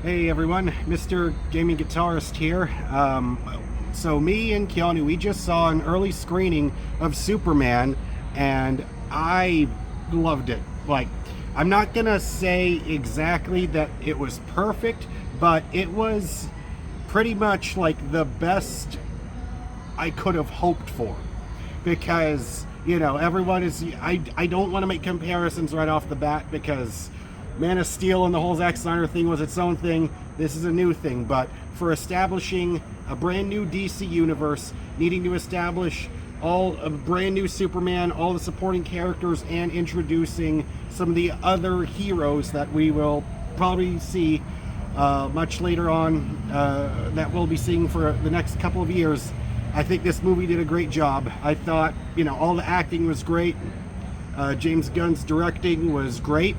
Hey everyone, Mr. Gaming Guitarist here. So me and Keanu, we just saw an early screening of Superman, and I loved it. Like, I'm not gonna say exactly that it was perfect, but it was pretty much like the best I could have hoped for. Because, everyone is. I don't want to make comparisons right off the bat because Man of Steel and the whole Zack Snyder thing was its own thing. This is a new thing, but for establishing a brand new DC universe, needing to establish a brand new Superman, all the supporting characters, and introducing some of the other heroes that we will probably see much later on, that we'll be seeing for the next couple of years. I think this movie did a great job. I thought, all the acting was great. James Gunn's directing was great.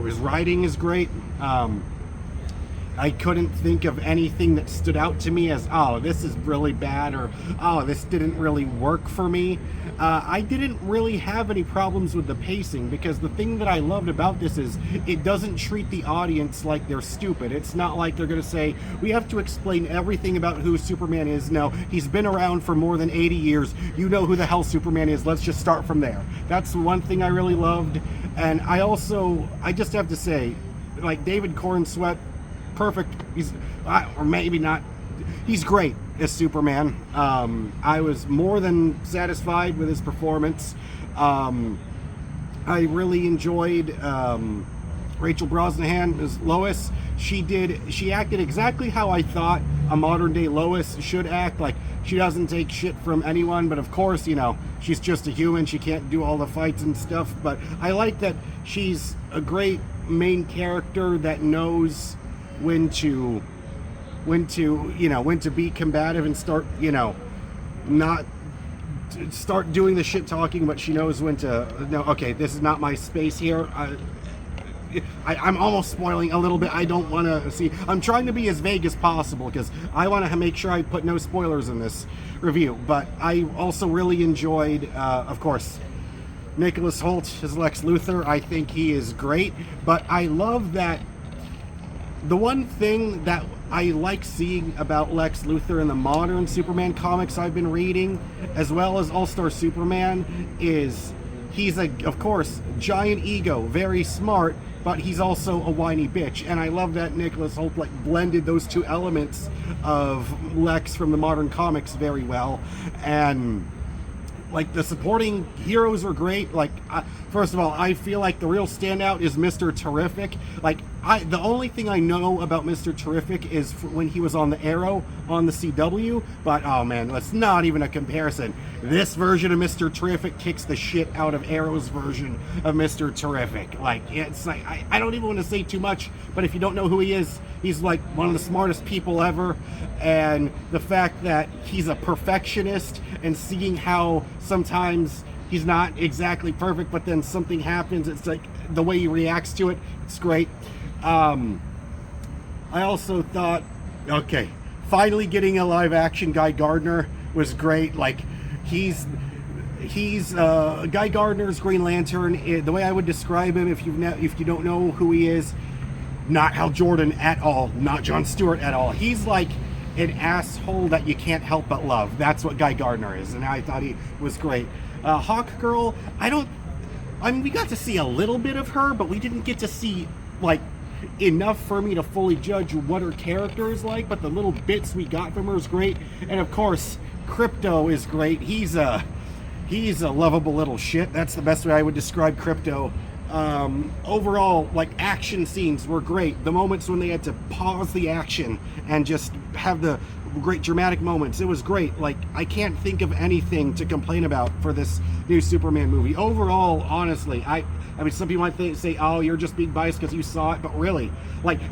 His writing is great. I couldn't think of anything that stood out to me as, oh, this is really bad, or, oh, this didn't really work for me. I didn't really have any problems with the pacing, because the thing that I loved about this is it doesn't treat the audience like they're stupid. It's not like they're going to say, we have to explain everything about who Superman is. No, he's been around for more than 80 years. You know who the hell Superman is. Let's just start from there. That's one thing I really loved. And I just have to say, like, David Corenswet, perfect. Or maybe not. He's great as Superman. I was more than satisfied with his performance. I really enjoyed Rachel Brosnahan as Lois. She acted exactly how I thought a modern day Lois should act. Like, she doesn't take shit from anyone, but of course, she's just a human. She can't do all the fights and stuff. But I like that she's a great main character that knows when to be combative and start, not start doing the shit talking, but she knows when to, no, okay, this is not my space here. I'm almost spoiling a little bit. I don't want to see. I'm trying to be as vague as possible because I want to make sure I put no spoilers in this review. But I also really enjoyed, of course, Nicholas Hoult as Lex Luthor. I think he is great. But I love that the one thing that I like seeing about Lex Luthor in the modern Superman comics I've been reading, as well as All-Star Superman, is he's of course, giant ego, very smart, but he's also a whiny bitch. And I love that Nicholas Hoult blended those two elements of Lex from the modern comics very well. And the supporting heroes are great. First of all, I feel like the real standout is Mr. Terrific. The only thing I know about Mr. Terrific is when he was on the Arrow on the CW, but oh man, that's not even a comparison. This version of Mr. Terrific kicks the shit out of Arrow's version of Mr. Terrific. I don't even want to say too much, but if you don't know who he is, he's one of the smartest people ever. And the fact that he's a perfectionist, and seeing how sometimes he's not exactly perfect, but then something happens, it's the way he reacts to it, it's great. I also thought, okay, finally getting a live action Guy Gardner was great. He's Guy Gardner's Green Lantern. The way I would describe him, if you don't know who he is, not Hal Jordan at all, not Jon Stewart at all. He's an asshole that you can't help but love. That's what Guy Gardner is, and I thought he was great. Hawkgirl, we got to see a little bit of her, but we didn't get to see enough for me to fully judge what her character is like. But the little bits we got from her is great. And of course, Krypto is great. He's a lovable little shit. That's the best way I would describe Krypto. Overall, action scenes were great. The moments when they had to pause the action and just have the great dramatic moments, it was great. I can't think of anything to complain about for this new Superman movie. Overall, honestly, I mean, some people might say, oh, you're just being biased because you saw it, but really,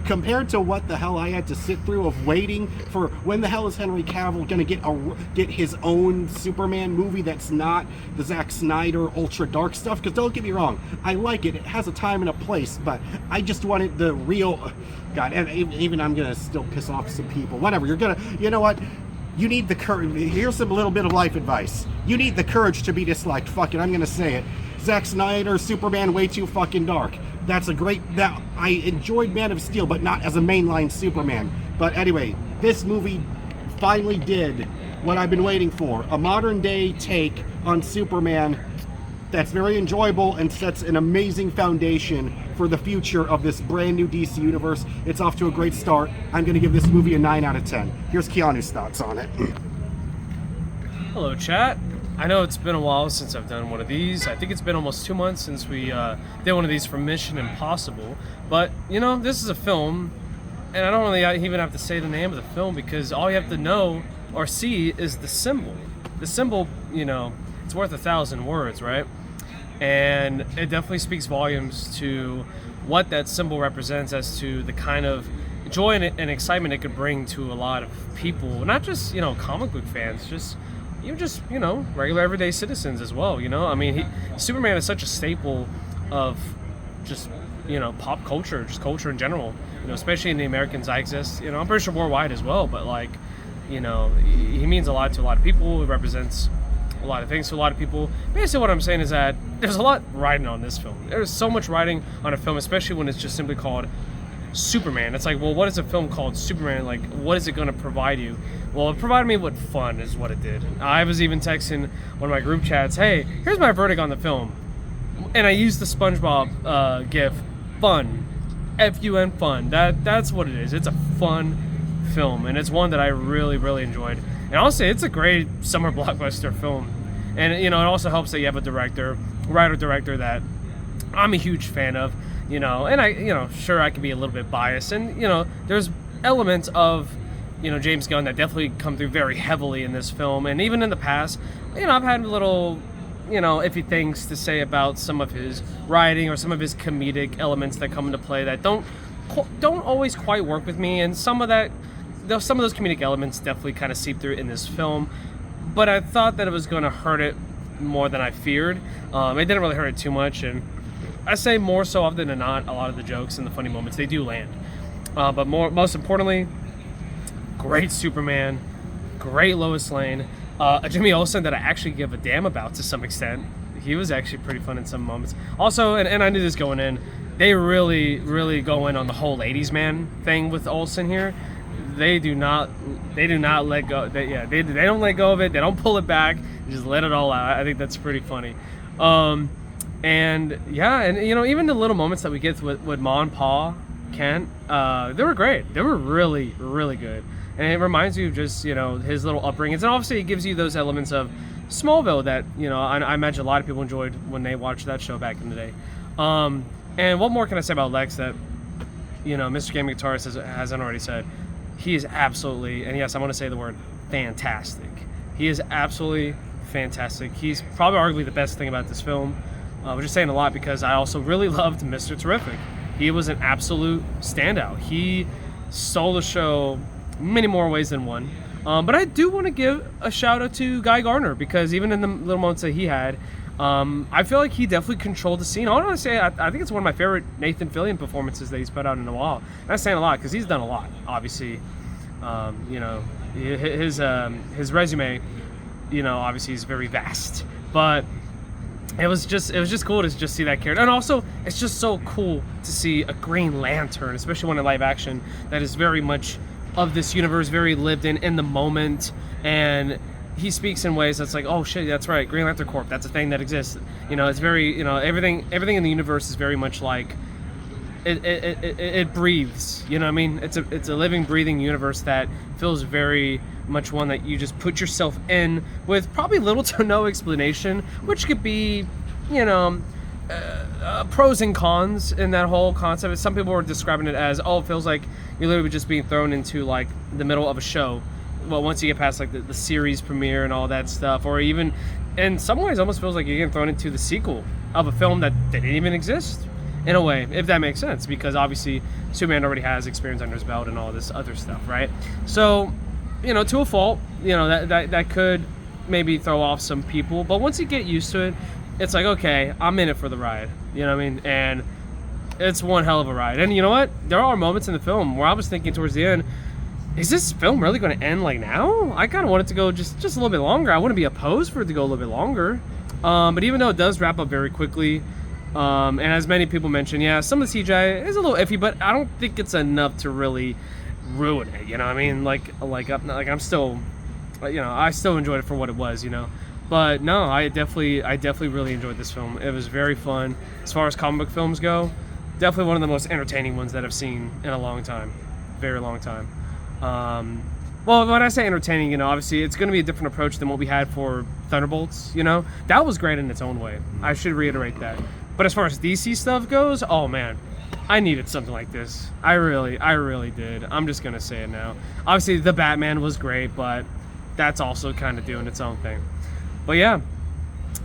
compared to what the hell I had to sit through of waiting for when the hell is Henry Cavill going to get his own Superman movie that's not the Zack Snyder ultra dark stuff? Because don't get me wrong, I like it. It has a time and a place, but I just wanted the real... God, and even I'm going to still piss off some people. Whatever, you know what? You need the courage. Here's a little bit of life advice. You need the courage to be disliked. Fuck it, I'm going to say it. Zack Snyder, Superman, way too fucking dark. that's a great, that I enjoyed Man of Steel, but not as a mainline Superman. But anyway, this movie finally did what I've been waiting for, a modern day take on Superman that's very enjoyable and sets an amazing foundation for the future of this brand new DC universe. It's off to a great start. I'm going to give this movie a 9 out of 10. Here's Keanu's thoughts on it. Hello, chat. I know it's been a while since I've done one of these. I think it's been almost 2 months since we did one of these for Mission Impossible. But, you know, this is a film, and I don't really even have to say the name of the film because all you have to know or see is the symbol. The symbol, you know, it's worth 1,000 words, right? And it definitely speaks volumes to what that symbol represents as to the kind of joy and excitement it could bring to a lot of people, not just, you know, comic book fans, just you know, regular everyday citizens as well, you know? I mean, Superman is such a staple of just, you know, pop culture, just culture in general, you know, especially in the American zeitgeist, you know, I'm pretty sure worldwide as well, but like, you know, he means a lot to a lot of people. He represents a lot of things to a lot of people. Basically what I'm saying is that there's a lot riding on this film. There's so much riding on a film, especially when it's just simply called Superman. It's like, well, what is a film called Superman? Like, what is it going to provide you? Well, it provided me with fun is what it did. I was even texting one of my group chats, hey, here's my verdict on the film. And I used the SpongeBob gif, fun. F-U-N, fun. That's what it is. It's a fun film, and it's one that I really, really enjoyed. And I'll say it's a great summer blockbuster film. And, you know, it also helps that you have a writer-director that I'm a huge fan of, you know, and I, you know, sure, I can be a little bit biased. And, you know, there's elements of, you know, James Gunn that definitely come through very heavily in this film. And even in the past, you know, I've had little, you know, iffy things to say about some of his writing or some of his comedic elements that come into play that don't always quite work with me. And some of those comedic elements definitely kind of seep through in this film. But I thought that it was going to hurt it more than I feared. It didn't really hurt it too much. And I say more so often than not, a lot of the jokes and the funny moments, they do land. But most importantly, great Superman, great Lois Lane, a Jimmy Olsen that I actually give a damn about to some extent. He was actually pretty fun in some moments. Also, and I knew this going in, they really, really go in on the whole ladies' man thing with Olsen here. They do not let go. They don't let go of it. They don't pull it back. They just let it all out. I think that's pretty funny. And yeah, and you know, even the little moments that we get with Ma and Pa Kent, they were great. They were really, really good. And it reminds you of just, you know, his little upbringings. And obviously it gives you those elements of Smallville that, you know, I imagine a lot of people enjoyed when they watched that show back in the day. And what more can I say about Lex that, you know, Mr. Gaming Guitarist hasn't already said? He is absolutely, and yes, I'm going to say the word, fantastic. He is absolutely fantastic. He's probably arguably the best thing about this film. I'm just saying a lot because I also really loved Mr. Terrific. He was an absolute standout. He stole the show many more ways than one. But I do want to give a shout out to Guy Gardner because even in the little moments that he had, I feel like he definitely controlled the scene. I want to say I think it's one of my favorite Nathan Fillion performances that he's put out in a while. And I'm saying a lot because he's done a lot. Obviously, you know, his resume, you know, obviously is very vast. But it was just cool to just see that character, and also it's just so cool to see a Green Lantern, especially one in live action that is very much of this universe, very lived in the moment, and he speaks in ways that's like, oh shit, that's right, Green Lantern Corp, that's a thing that exists. You know, it's very, you know, everything in the universe is very much like it breathes. You know what I mean? It's a living, breathing universe that feels very much one that you just put yourself in with probably little to no explanation, which could be, you know, pros and cons in that whole concept. Some people were describing it as, oh, it feels like you're literally just being thrown into like the middle of a show. Well, once you get past like the series premiere and all that stuff, or even in some ways almost feels like you're getting thrown into the sequel of a film that didn't even exist, in a way, if that makes sense, because obviously Superman already has experience under his belt and all this other stuff, right? So, you know, to a fault, you know, that could maybe throw off some people, but once you get used to it, it's like, okay, I'm in it for the ride, you know what I mean? And it's one hell of a ride. And you know what? There are moments in the film where I was thinking towards the end, is this film really going to end like now? I kind of want it to go just a little bit longer. I wouldn't be opposed for it to go a little bit longer. But even though it does wrap up very quickly, And as many people mentioned, yeah, some of the CGI is a little iffy, but I don't think it's enough to really ruin it. You know what I mean? I'm still, I still enjoyed it for what it was. But no, I definitely really enjoyed this film. It was very fun. As far as comic book films go, definitely one of the most entertaining ones that I've seen in a long time, very long time. Well, when I say entertaining, obviously it's going to be a different approach than what we had for Thunderbolts. That was great in its own way. I should reiterate that. But as far as DC stuff goes, oh man, I needed something like this. I really did. I'm just going to say it now. Obviously, the Batman was great, but that's also kind of doing its own thing. But yeah,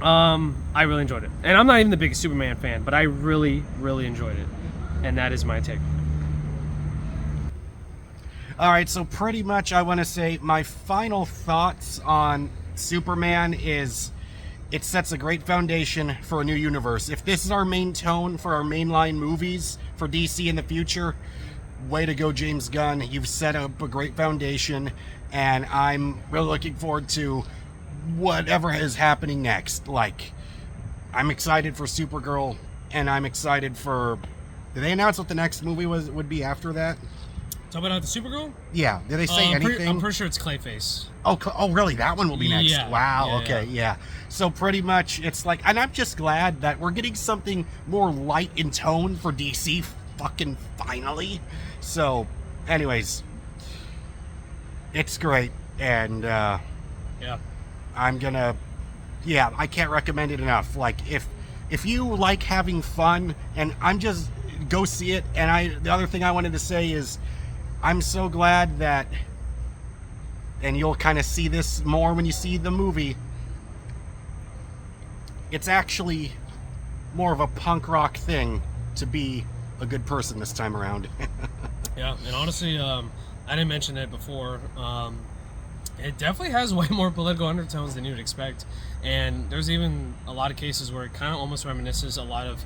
I really enjoyed it. And I'm not even the biggest Superman fan, but I really enjoyed it. And that is my take. All right, so pretty much I want to say my final thoughts on Superman is it sets a great foundation for a new universe. If this is our main tone for our mainline movies for DC in the future, way to go, James Gunn. You've set up a great foundation, and I'm really looking forward to whatever is happening next. Like, I'm excited for Supergirl, and I'm excited for... Did they announce what the next movie would be after that? Talking about the Supergirl? Yeah. Did they say anything? I'm pretty sure it's Clayface. Oh, really? That one will be next? Yeah. Wow. Yeah, okay. Yeah. So pretty much it's like, and I'm just glad that we're getting something more light in tone for DC fucking finally. So anyways, it's great. And, yeah. I can't recommend it enough. Like, if you like having fun, and go see it. And the other thing I wanted to say is, I'm so glad that, and you'll kind of see this more when you see the movie, it's actually more of a punk rock thing to be a good person this time around. Yeah, and honestly, I didn't mention it before. It definitely has way more political undertones than you'd expect, and there's even a lot of cases where it kind of almost reminisces a lot of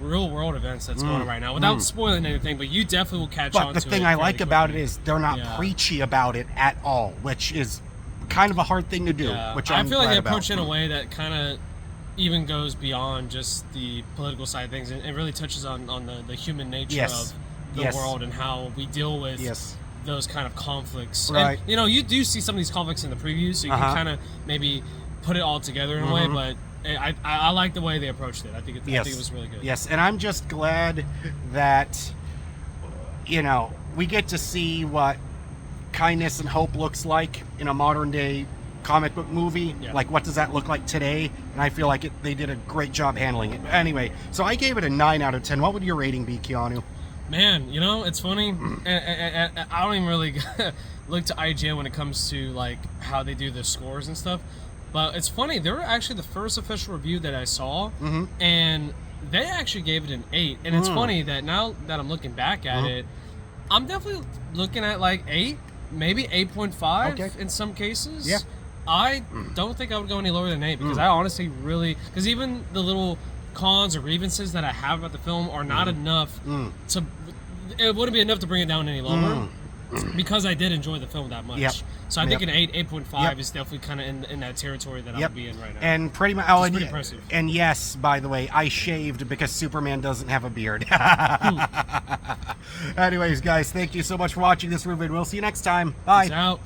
real world events that's going on right now, without spoiling anything. But you definitely will catch on to it. But the thing I like about it is they're not preachy about it at all, which is kind of a hard thing to do. Yeah. Which I I'm feel like glad they about. approach it in a way that kind of even goes beyond just the political side of things, and it really touches on the human nature of the world and how we deal with those kind of conflicts. Right. And, you do see some of these conflicts in the previews, so you can kind of maybe put it all together in a way, but I like the way they approached it. I think it was really good. Yes, and I'm just glad that, we get to see what kindness and hope looks like in a modern day comic book movie. Yeah. Like, what does that look like today? And I feel like they did a great job handling it. Anyway, so I gave it a 9 out of 10. What would your rating be, Keanu? Man, it's funny. And I don't even really look to IGN when it comes to like how they do the scores and stuff. But it's funny, they were actually the first official review that I saw, and they actually gave it an 8. And it's funny that now that I'm looking back at it, I'm definitely looking at like 8, maybe 8.5 in some cases. Yeah. I don't think I would go any lower than 8 because I honestly because even the little cons or grievances that I have about the film are not enough it wouldn't be enough to bring it down any lower. Because I did enjoy the film that much. Yep. So I think an 8.5 is definitely kind of in that territory that I would be in right now. And pretty much, pretty impressive. And yes, by the way, I shaved because Superman doesn't have a beard. Anyways, guys, thank you so much for watching this review. We'll see you next time. Bye. Peace out.